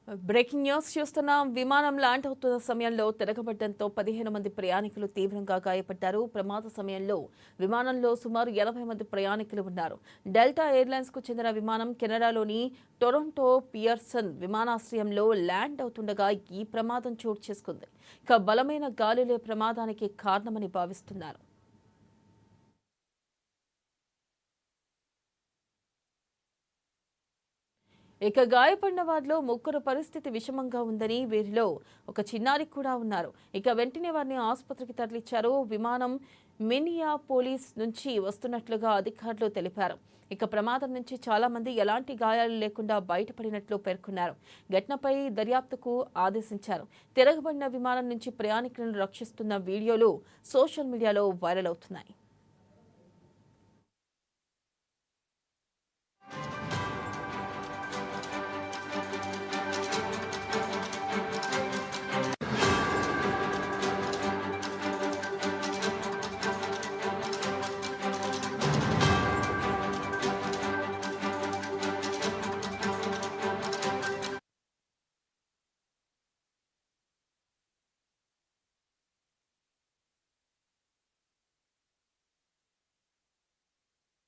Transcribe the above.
Breaking news చూస్తున్నాం. విమానం land అవుతున్న సమయంలో తిరగబడడంతో 15 మంది ప్రయాణికులు తీవ్రంగా గాయపడ్డారు. ప్రమాద సమయంలో విమానంలో సుమారు 80 మంది ప్రయాణికులు ఉన్నారు. డెల్టా ఎయిర్లైన్స్ కు చెందిన విమానం కెనడాలోని టొరంటో పియర్సన్ విమానాశ్రయంలో ల్యాండ్ అవుతుండగా ఈ ప్రమాదం చోటు చేసుకుంది. ఇక బలమైన గాలులే ప్రమాదానికి కారణమని భావిస్తున్నారు. ఇక గాయపడిన వారిలో ముగ్గురు పరిస్థితి విషమంగా ఉందని, వీరిలో ఒక చిన్నారి కూడా ఉన్నారు. ఇక వెంటనే వారిని ఆసుపత్రికి తరలించారు. విమానం మినియాపోలిస్ నుంచి వస్తున్నట్లుగా అధికారులు తెలిపారు. ఇక ప్రమాదం నుంచి చాలా మంది ఎలాంటి గాయాలు లేకుండా బయటపడినట్లు పేర్కొన్నారు. ఘటనపై దర్యాప్తుకు ఆదేశించారు. తిరగబడిన విమానం నుంచి ప్రయాణికులను రక్షిస్తున్న వీడియోలు సోషల్ మీడియాలో వైరల్ అవుతున్నాయి.